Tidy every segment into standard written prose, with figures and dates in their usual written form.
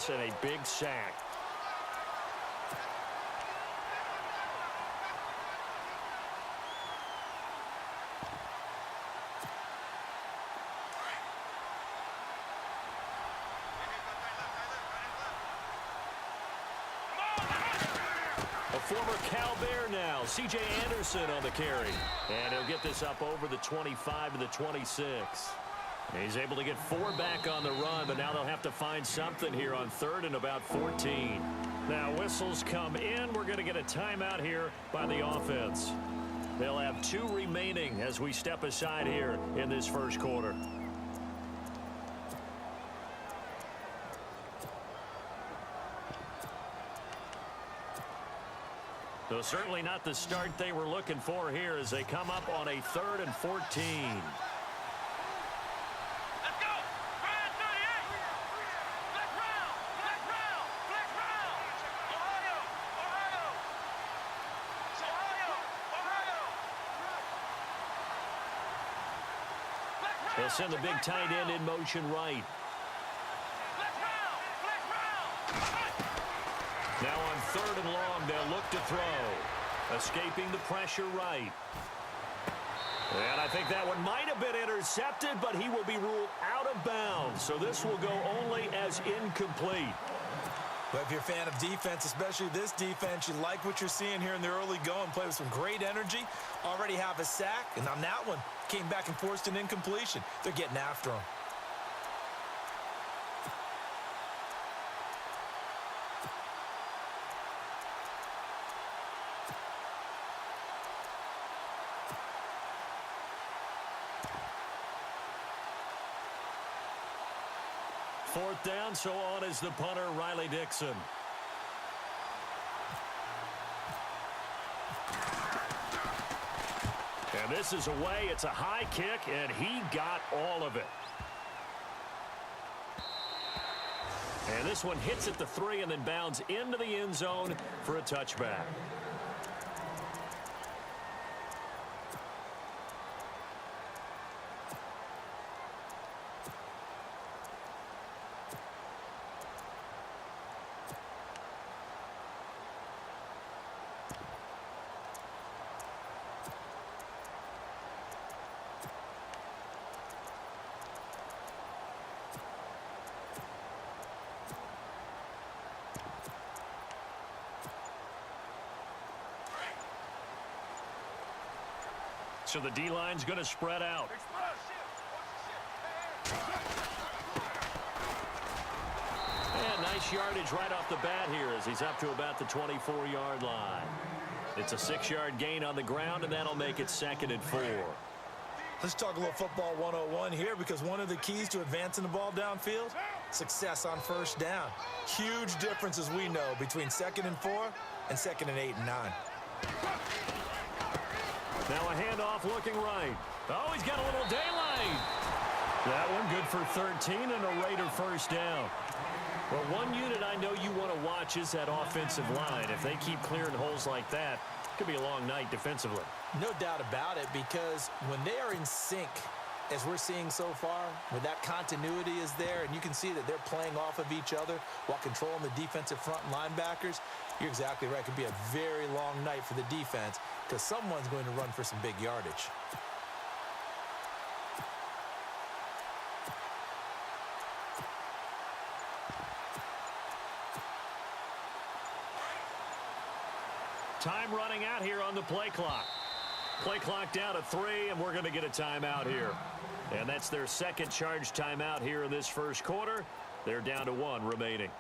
yards and a big sack. A former Cal Bear now, C.J. Anderson on the carry. And he'll get this up over the 25 to the 26. He's able to get 4 back on the run, but now they'll have to find something here on 3rd and about 14. Now whistles come in. We're going to get a timeout here by the offense. They'll have 2 remaining as we step aside here in this first quarter. So certainly not the start they were looking for here as they come up on a 3rd and 14. Let's go! Ryan 38! Flex round! Flex round! Flex round! Ohio! Ohio! Ohio! Ohio! They'll send the big tight end in motion right. Now on 3rd and long, they'll look to throw. Escaping the pressure right. And I think that one might have been intercepted, but he will be ruled out of bounds. So this will go only as incomplete. But if you're a fan of defense, especially this defense, you like what you're seeing here in the early going. Play with some great energy. Already have a sack. And on that one, came back and forced an incompletion. They're getting after him. Fourth down, so on is the punter, Riley Dixon. And this is away. It's a high kick, and he got all of it. And this one hits at the 3 and then bounds into the end zone for a touchback. So the D-line's going to spread out. And nice yardage right off the bat here as he's up to about the 24-yard line. It's a 6-yard gain on the ground, and that'll make it 2nd and 4. Let's talk a little football 101 here, because one of the keys to advancing the ball downfield, success on first down. Huge difference, as we know, between 2nd and 4 and 2nd and 8 and 9. Now a handoff looking right. Oh, he's got a little daylight. That one good for 13 and a Raider first down. Well, one unit I know you want to watch is that offensive line. If they keep clearing holes like that, it could be a long night defensively. No doubt about it, because when they are in sync, as we're seeing so far, where that continuity is there, and you can see that they're playing off of each other while controlling the defensive front linebackers, you're exactly right. It could be a very long night for the defense because someone's going to run for some big yardage. Time running out here on the play clock. Play clock down to 3, and we're going to get a timeout here. And that's their second charge timeout here in this first quarter. They're down to 1 remaining.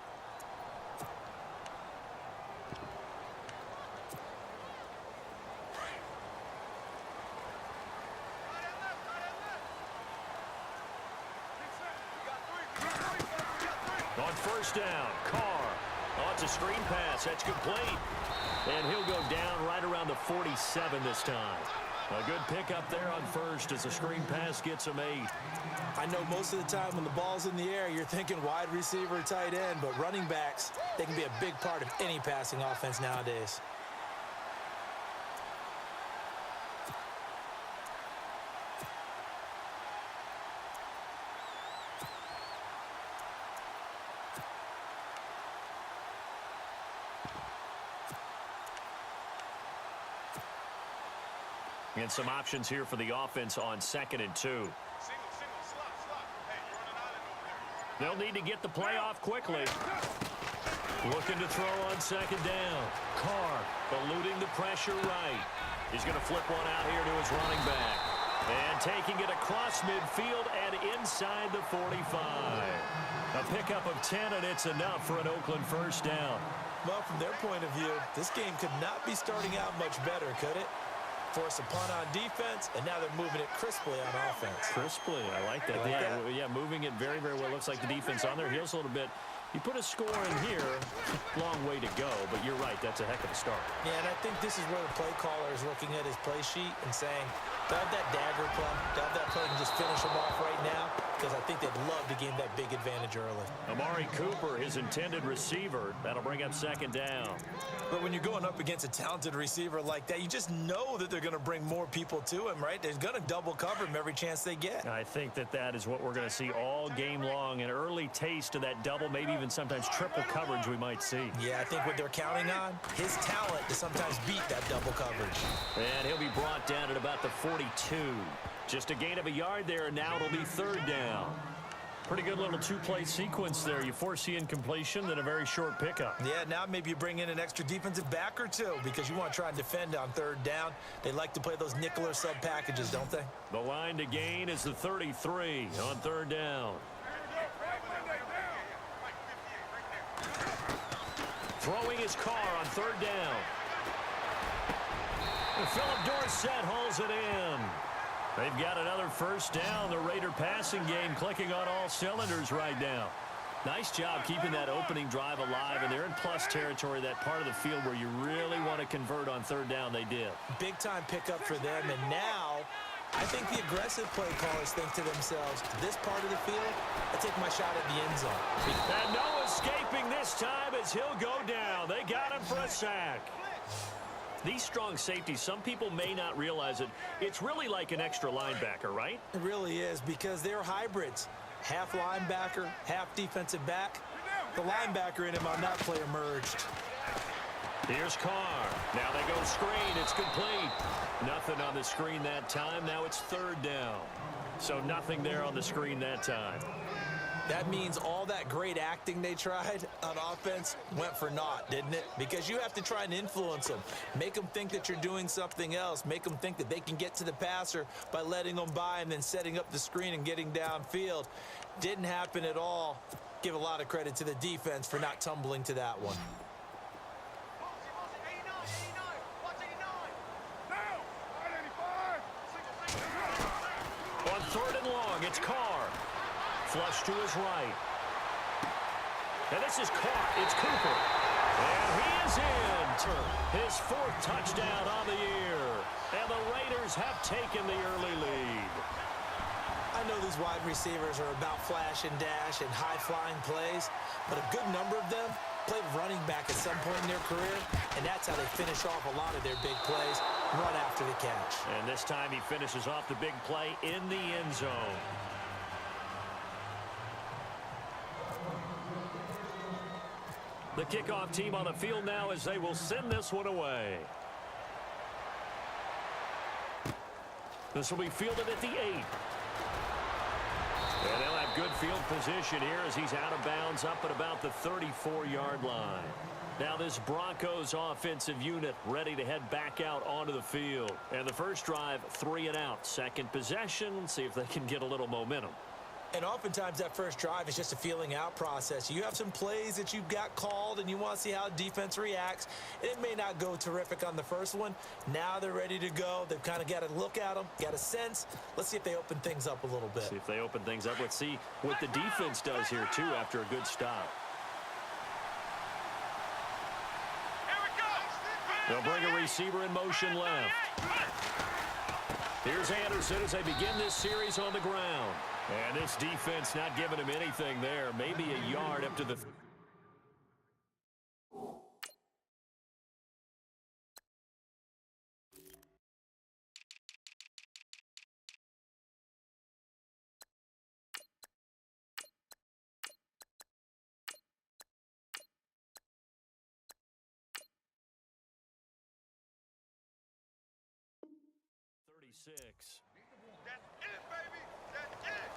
On first down, Carr. Oh, it's a screen pass. That's complete. And he'll go down right around the 47 this time. A good pickup there on first as the screen pass gets him 8. I know most of the time when the ball's in the air, you're thinking wide receiver, tight end, but running backs, they can be a big part of any passing offense nowadays. And some options here for the offense on 2nd and 2. They'll need to get the play off quickly. Looking to throw on 2nd down. Carr eluding the pressure right. He's going to flip one out here to his running back. And taking it across midfield and inside the 45. A pickup of 10, and it's enough for an Oakland first down. Well, from their point of view, this game could not be starting out much better, could it? Force a punt on defense, and now they're moving it crisply on offense. Crisply, I like that. Yeah, moving it very, very well. Looks like the defense on their heels a little bit. You put a score in here, long way to go, but you're right, that's a heck of a start. Yeah, and I think this is where the play caller is looking at his play sheet and saying, they'll have that dagger play, they'll have that play and just finish them off right now, because I think they'd love to gain that big advantage early. Amari Cooper, his intended receiver. That'll bring up 2nd down. But when you're going up against a talented receiver like that, you just know that they're going to bring more people to him, right? They're going to double cover him every chance they get. I think that is what we're going to see all game long. An early taste of that double, maybe even sometimes triple coverage we might see. Yeah, I think what they're counting on, his talent to sometimes beat that double coverage. And he'll be brought down at about the 42. Just a gain of a yard there, and now it'll be 3rd down. Pretty good little two-play sequence there. You force the incompletion, then a very short pickup. Yeah, now maybe you bring in an extra defensive back or two because you want to try and defend on 3rd down. They like to play those nickel or sub packages, don't they? The line to gain is the 33 on 3rd down. Throwing his Carr on 3rd down. And Philip Dorsett hauls it in. They've got another first down. The Raider passing game clicking on all cylinders right now. Nice job keeping that opening drive alive, and they're in plus territory, that part of the field where you really want to convert on 3rd down. They did. Big-time pickup for them, and now I think the aggressive play callers think to themselves, this part of the field, I take my shot at the end zone. And no escaping this time as he'll go down. They got him for a sack. These strong safeties, some people may not realize it. It's really like an extra linebacker, right? It really is, because they're hybrids. Half linebacker, half defensive back. The linebacker in him on that play emerged. Here's Carr. Now they go screen. It's complete. Nothing on the screen that time. Now it's 3rd down. So nothing there on the screen that time. That means all that great acting they tried on offense went for naught, didn't it? Because you have to try and influence them. Make them think that you're doing something else. Make them think that they can get to the passer by letting them by and then setting up the screen and getting downfield. Didn't happen at all. Give a lot of credit to the defense for not tumbling to that one. On 3rd and long, it's Carr. Flush to his right. And this is caught. It's Cooper. And he is in. His 4th touchdown on the year. And the Raiders have taken the early lead. I know these wide receivers are about flash and dash and high-flying plays, but a good number of them played running back at some point in their career, and that's how they finish off a lot of their big plays, run after the catch. And this time he finishes off the big play in the end zone. The kickoff team on the field now as they will send this one away. This will be fielded at the 8. And they'll have good field position here as he's out of bounds up at about the 34-yard line. Now this Broncos offensive unit ready to head back out onto the field. And the first drive, 3 and out. Second possession, see if they can get a little momentum. And oftentimes that first drive is just a feeling out process. You have some plays that you've got called and you want to see how defense reacts. It may not go terrific on the first one. Now they're ready to go. They've kind of got to look at them, got a sense. Let's see if they open things up a little bit. See if they open things up. Let's see what the defense does here, too, after a good stop. They'll bring a receiver in motion left. Here's Anderson as they begin this series on the ground. And this defense not giving him anything there. Maybe a yard up to the 26. That's it, baby. That's it.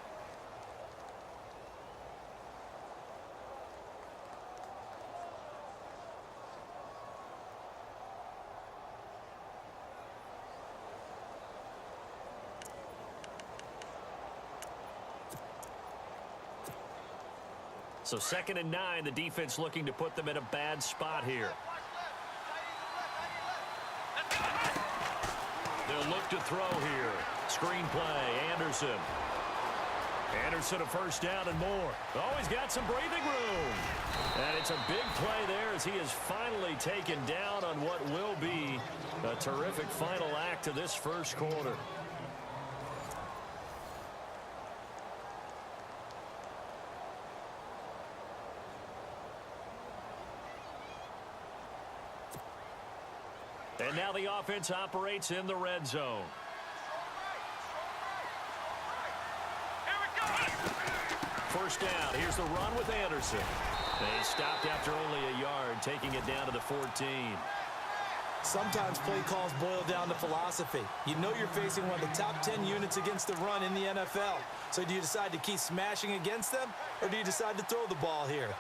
So 2nd and 9, the defense looking to put them in a bad spot here. They'll look to throw here. Screen play, Anderson. Anderson a first down and more. Oh, he's got some breathing room. And it's a big play there as he is finally taken down on what will be a terrific final act of this first quarter. And now the offense operates in the red zone. First down. Here's the run with Anderson. They stopped after only a yard, taking it down to the 14. Sometimes play calls boil down to philosophy. You know you're facing one of the top 10 units against the run in the NFL. So do you decide to keep smashing against them, or do you decide to throw the ball here?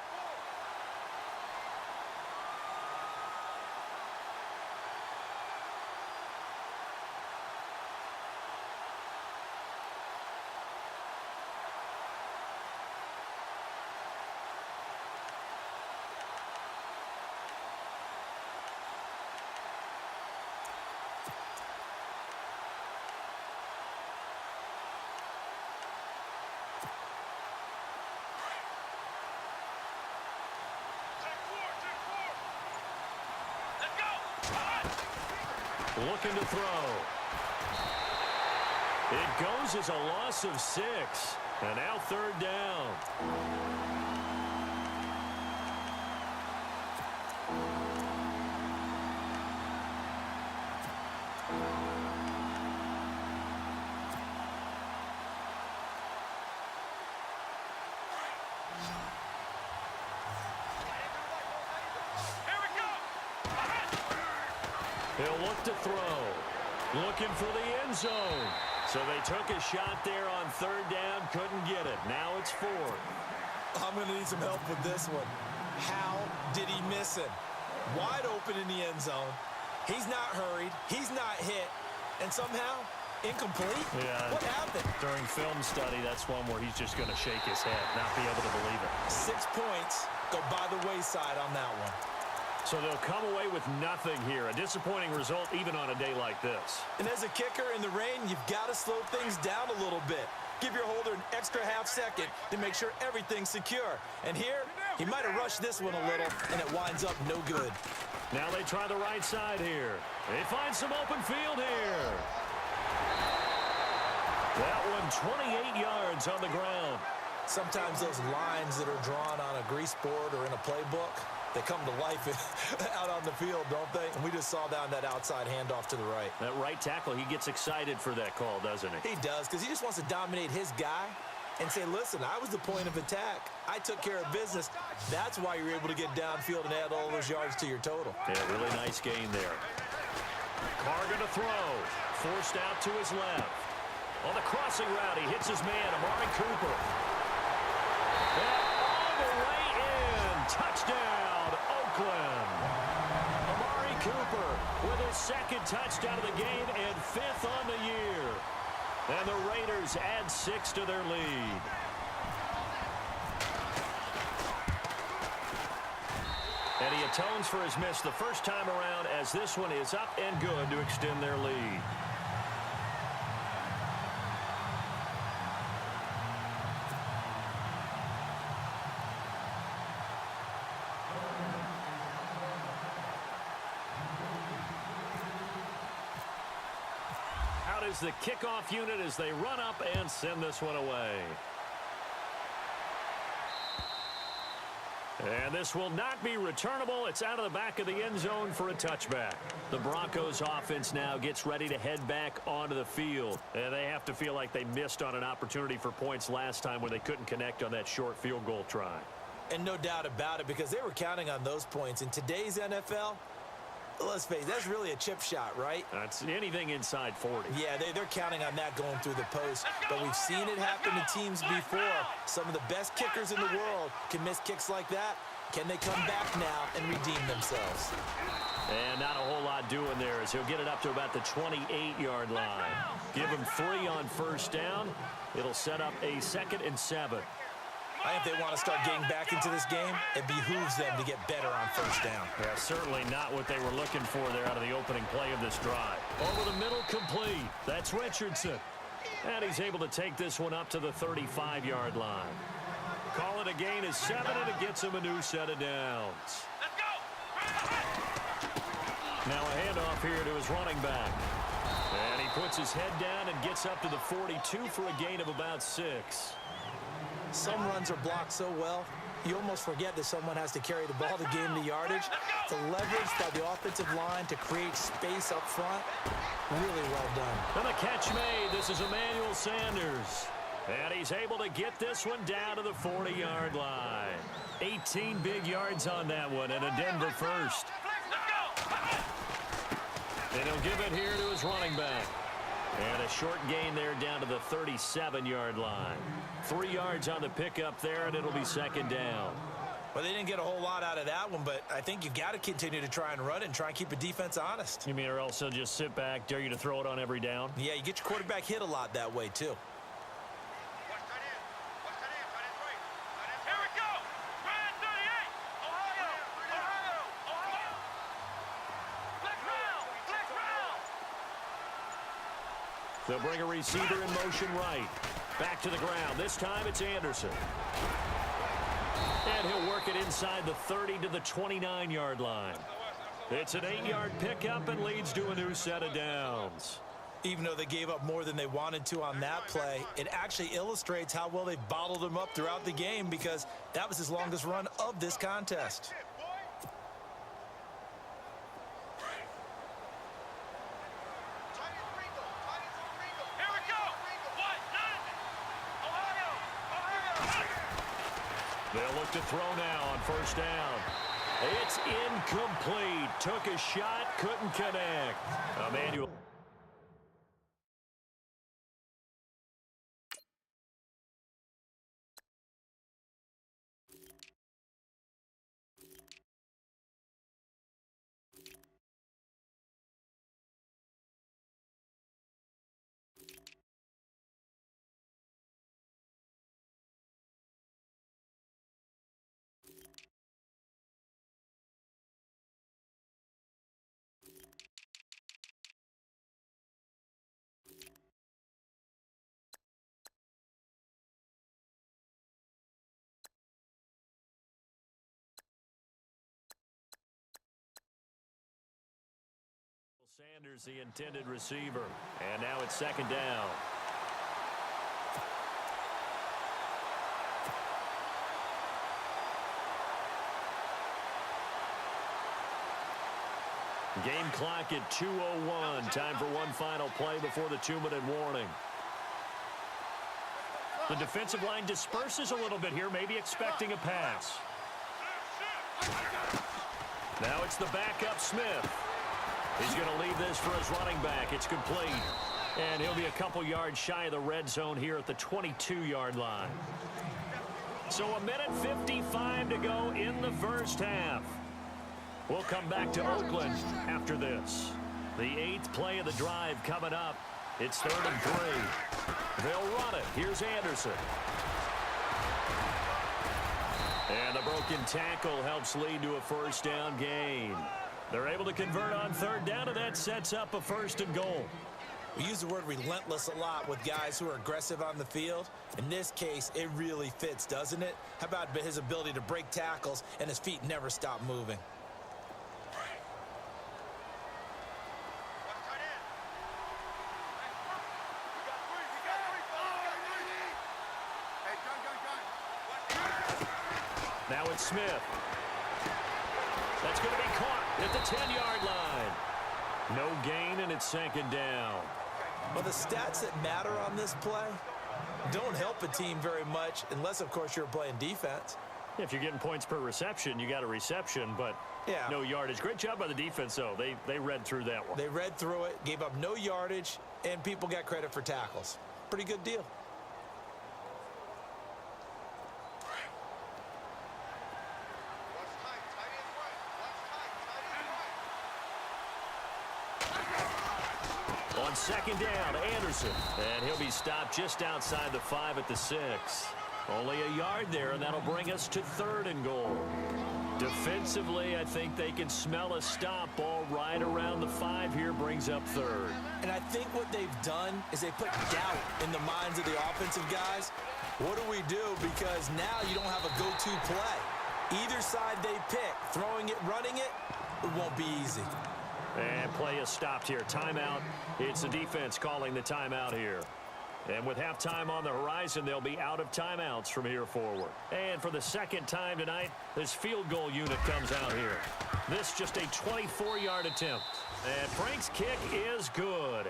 Looking to throw. It goes as a loss of 6. And now 3rd down. He'll look to throw. Looking for the end zone. So they took a shot there on 3rd down. Couldn't get it. Now it's 4th. I'm going to need some help with this one. How did he miss him? Wide open in the end zone. He's not hurried. He's not hit. And somehow, incomplete? Yeah. What happened? During film study, that's one where he's just going to shake his head, not be able to believe it. 6 points go by the wayside on that one. So they'll come away with nothing here. A disappointing result even on a day like this. And as a kicker in the rain, you've got to slow things down a little bit. Give your holder an extra half second to make sure everything's secure. And here, he might have rushed this one a little, and it winds up no good. Now they try the right side here. They find some open field here. That one 28 yards on the ground. Sometimes those lines that are drawn on a grease board or in a playbook, they come to life out on the field, don't they? And we just saw down that outside handoff to the right. That right tackle, he gets excited for that call, doesn't he? He does, because he just wants to dominate his guy and say, listen, I was the point of attack. I took care of business. That's why you're able to get downfield and add all those yards to your total. Yeah, really nice gain there. Carr going to throw. Forced out to his left. On the crossing route, he hits his man, Amari Cooper. And all the way in. Touchdown, Oakland. Amari Cooper with his 2nd touchdown of the game and 5th on the year. And the Raiders add 6 to their lead. And he atones for his miss the first time around as this one is up and good to extend their lead. Is the kickoff unit as they run up and send this one away. And this will not be returnable. It's out of the back of the end zone for a touchback. The Broncos offense now gets ready to head back onto the field. And they have to feel like they missed on an opportunity for points last time when they couldn't connect on that short field goal try. And no doubt about it, because they were counting on those points. In today's NFL, Let's face it, that's really a chip shot, right? That's anything inside 40. Yeah, they're counting on that going through the post. But we've seen it happen to teams before. Some of the best kickers in the world can miss kicks like that. Can they come back now and redeem themselves? And not a whole lot doing there as he'll get it up to about the 28-yard line. Give him 3 on first down. It'll set up a 2nd and 7. I think if they want to start getting back into this game, it behooves them to get better on first down. Yeah, certainly not what they were looking for there out of the opening play of this drive. Over the middle, complete. That's Richardson. And he's able to take this one up to the 35-yard line. Call it a gain of 7, and it gets him a new set of downs. Let's go. Now a handoff here to his running back. And he puts his head down and gets up to the 42 for a gain of about 6. Some runs are blocked so well, you almost forget that someone has to carry the ball to gain the yardage. The leverage by the offensive line to create space up front, really well done. And the catch made. This is Emmanuel Sanders. And he's able to get this one down to the 40-yard line. 18 big yards on that one, and a Denver first. And he'll give it here to his running back. And a short gain there down to the 37-yard line. 3 yards on the pickup there, and it'll be 2nd down. Well, they didn't get a whole lot out of that one, but I think you've got to continue to try and run it and try and keep the defense honest. You mean or else they'll just sit back, dare you to throw it on every down? Yeah, you get your quarterback hit a lot that way, too. Watch that in. Watch that in. Tight end's right. Here we go. Ryan 38. Ohio. Ohio. Flex round. Flex round. They'll bring a receiver in motion right. Back to the ground. This time it's Anderson. And he'll work it inside the 30 to the 29-yard line. It's an 8-yard pickup and leads to a new set of downs. Even though they gave up more than they wanted to on that play, it actually illustrates how well they bottled him up throughout the game because that was his longest run of this contest. Here we go. What? None. Ohio. They'll look to throw now on first down. It's incomplete. Took a shot, couldn't connect. Emmanuel. Sanders, the intended receiver. And now it's 2nd down. Game clock at 2:01. Time for one final play before the 2-minute warning. The defensive line disperses a little bit here, maybe expecting a pass. Now it's the backup Smith. He's going to leave this for his running back. It's complete. And he'll be a couple yards shy of the red zone here at the 22-yard line. So 1:55 to go in the first half. We'll come back to Oakland after this. The 8th play of the drive coming up. It's 3rd and 3. They'll run it. Here's Anderson. And the broken tackle helps lead to a first down gain. They're able to convert on 3rd down, and that sets up a 1st and goal. We use the word relentless a lot with guys who are aggressive on the field. In this case, it really fits, doesn't it? How about his ability to break tackles and his feet never stop moving? Now it's Smith. That's going to be caught at the 10-yard line. No gain, and it's 2nd down. Well, the stats that matter on this play don't help a team very much unless, of course, you're playing defense. If you're getting points per reception, you got a reception, but Yeah. no yardage. Great job by the defense, though. They read through that one. They read through it, gave up no yardage, and people got credit for tackles. Pretty good deal. On second down, Anderson. And he'll be stopped just outside the 5 at the 6. Only a yard there, and that'll bring us to 3rd and goal. Defensively, I think they can smell a stop. Ball right around the 5 here brings up 3rd. And I think what they've done is they put doubt in the minds of the offensive guys. What do we do? Because now you don't have a go-to play. Either side they pick, throwing it, running it, it won't be easy. And play is stopped here. Timeout. It's the defense calling the timeout here. And with halftime on the horizon, they'll be out of timeouts from here forward. And for the second time tonight, this field goal unit comes out here. This just a 24-yard attempt. And Frank's kick is good.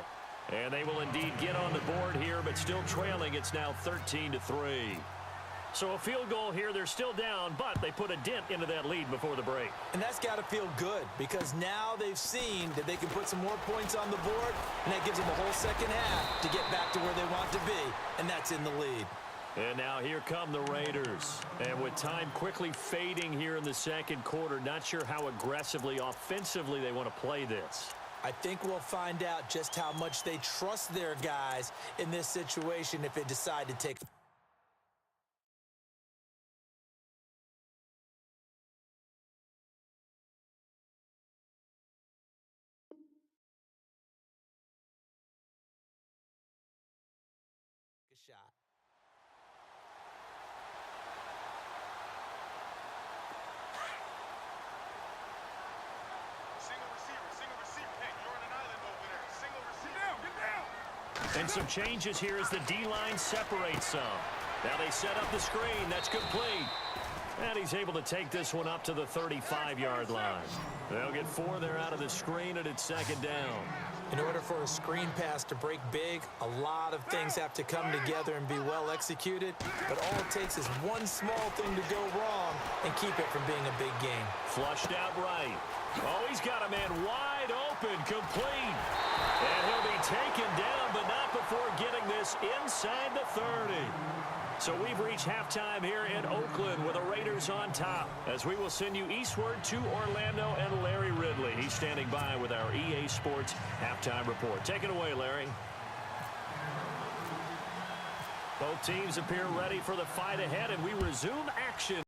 And they will indeed get on the board here, but still trailing. It's now 13-3. So a field goal here, they're still down, but they put a dent into that lead before the break. And that's got to feel good because now they've seen that they can put some more points on the board, and that gives them a whole second half to get back to where they want to be, and that's in the lead. And now here come the Raiders. And with time quickly fading here in the second quarter, not sure how aggressively, offensively they want to play this. I think we'll find out just how much they trust their guys in this situation if they decide to take a shot. Single receiver. Hey, you're on an island over there. Single receiver. Get down. And some changes here as the D-line separates some. Now they set up the screen. That's complete. And he's able to take this one up to the 35-yard line. They'll get 4 there out of the screen, and it's second down. In order for a screen pass to break big, a lot of things have to come together and be well executed. But all it takes is one small thing to go wrong and keep it from being a big game. Flushed out right. Oh, he's got a man wide open, complete. And he'll be taken down, but not before getting this inside the 30. So we've reached halftime here in Oakland with the Raiders on top, as we will send you eastward to Orlando and Larry Ridley. He's standing by with our EA Sports halftime report. Take it away, Larry. Both teams appear ready for the fight ahead, and we resume action.